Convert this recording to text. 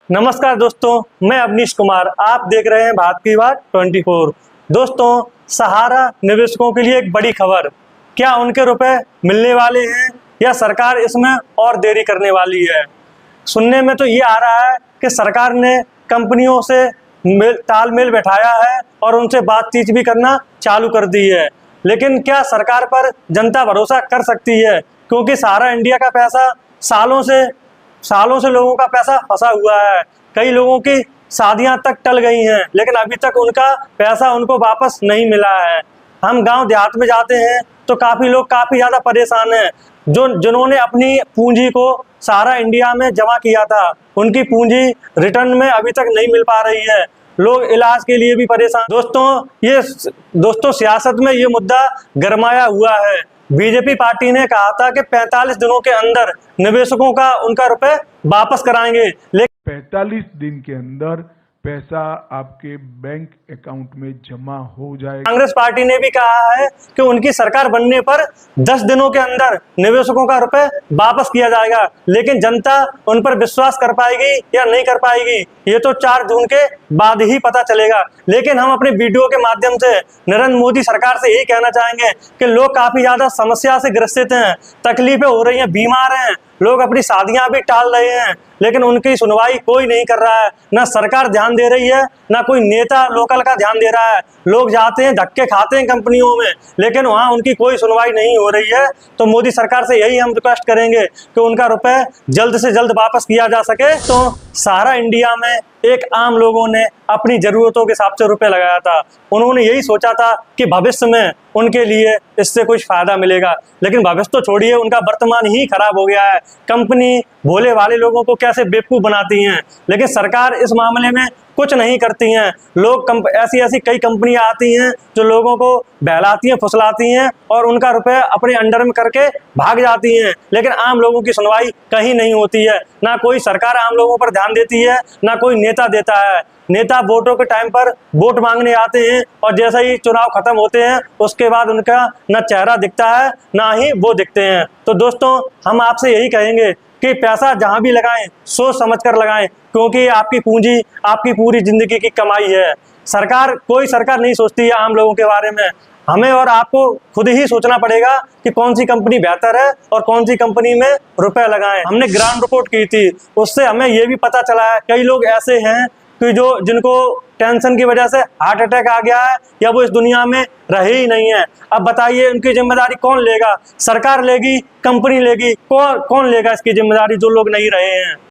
नमस्कार दोस्तों, मैं अवनीश कुमार। आप देख रहे हैं भारत की बात 24। दोस्तों, सहारा निवेशकों के लिए एक बड़ी खबर। क्या उनके रुपए मिलने वाले हैं या सरकार इसमें और देरी करने वाली है? सुनने में तो ये आ रहा है कि सरकार ने कंपनियों से तालमेल बैठाया है और उनसे बातचीत भी करना चालू कर दी है। लेकिन क्या सरकार पर जनता भरोसा कर सकती है? क्योंकि सहारा इंडिया का पैसा सालों से लोगों का पैसा फंसा हुआ है। कई लोगों की शादियां तक टल गई हैं, लेकिन अभी तक उनका पैसा उनको वापस नहीं मिला है। हम गांव देहात में जाते हैं तो काफ़ी लोग काफ़ी ज़्यादा परेशान हैं। जिन्होंने अपनी पूंजी को सहारा इंडिया में जमा किया था, उनकी पूंजी रिटर्न में अभी तक नहीं मिल पा रही है। लोग इलाज के लिए भी परेशान। दोस्तों सियासत में ये मुद्दा गरमाया हुआ है। बीजेपी पार्टी ने कहा था कि 45 दिनों के अंदर निवेशकों का उनका रुपए वापस कराएंगे, लेकिन 45 दिन के अंदर पैसा आपके बैंक अकाउंट में जमा हो जाएगा। कांग्रेस पार्टी ने भी कहा है कि उनकी सरकार बनने पर 10 दिनों के अंदर निवेशकों का रुपए वापस किया जाएगा। लेकिन जनता उन पर विश्वास कर पाएगी या नहीं कर पाएगी, ये तो 4 जून के बाद ही पता चलेगा। लेकिन हम अपने वीडियो के माध्यम से नरेंद्र मोदी सरकार से यही कहना चाहेंगे कि लोग काफी ज्यादा समस्या से ग्रसित हैं, तकलीफें हो रही हैं, बीमार हैं, लोग अपनी शादियां भी टाल रहे हैं, लेकिन उनकी सुनवाई कोई नहीं कर रहा है। ना सरकार ध्यान दे रही है, ना कोई नेता लोकल का ध्यान दे रहा है। लोग जाते हैं, धक्के खाते हैं कंपनियों में, लेकिन वहां उनकी कोई सुनवाई नहीं हो रही है। तो मोदी सरकार से यही हम रिक्वेस्ट करेंगे कि उनका रुपए जल्द से जल्द वापस किया जा सके। तो सहारा इंडिया में एक आम लोगों ने अपनी जरूरतों के हिसाब से रुपए लगाया था। उन्होंने यही सोचा था कि भविष्य में उनके लिए इससे कुछ फायदा मिलेगा, लेकिन भविष्य तो छोड़िए, उनका वर्तमान ही खराब हो गया है। कंपनी भोले वाले लोगों को कैसे बेवकूफ बनाती हैं, लेकिन सरकार इस मामले में कुछ नहीं करती हैं। ऐसी कई कंपनियां आती हैं जो लोगों को बहलाती हैं, फुसलाती हैं और उनका रुपए अपने अंडर में करके भाग जाती हैं, लेकिन आम लोगों की सुनवाई कहीं नहीं होती है। ना कोई सरकार आम लोगों पर ध्यान देती है, ना कोई नेता देता है। नेता वोटों के टाइम पर वोट मांगने आते हैं और जैसे ही चुनाव खत्म होते हैं उसके बाद उनका न चेहरा दिखता है, ना ही वो दिखते हैं। तो दोस्तों, हम आपसे यही कहेंगे कि पैसा जहां भी लगाएं सोच समझ कर लगाएं, क्योंकि आपकी पूंजी आपकी पूरी जिंदगी की कमाई है। कोई सरकार नहीं सोचती है आम लोगों के बारे में। हमें और आपको खुद ही सोचना पड़ेगा कि कौन सी कंपनी बेहतर है और कौन सी कंपनी में रुपए लगाएं। हमने ग्राउंड रिपोर्ट की थी, उससे हमें ये भी पता चला है कई लोग ऐसे हैं कि जिनको टेंशन की वजह से हार्ट अटैक आ गया है या वो इस दुनिया में रहे ही नहीं है। अब बताइए, उनकी जिम्मेदारी कौन लेगा? सरकार लेगी, कंपनी लेगी, कौन लेगा इसकी जिम्मेदारी जो लोग नहीं रहे हैं?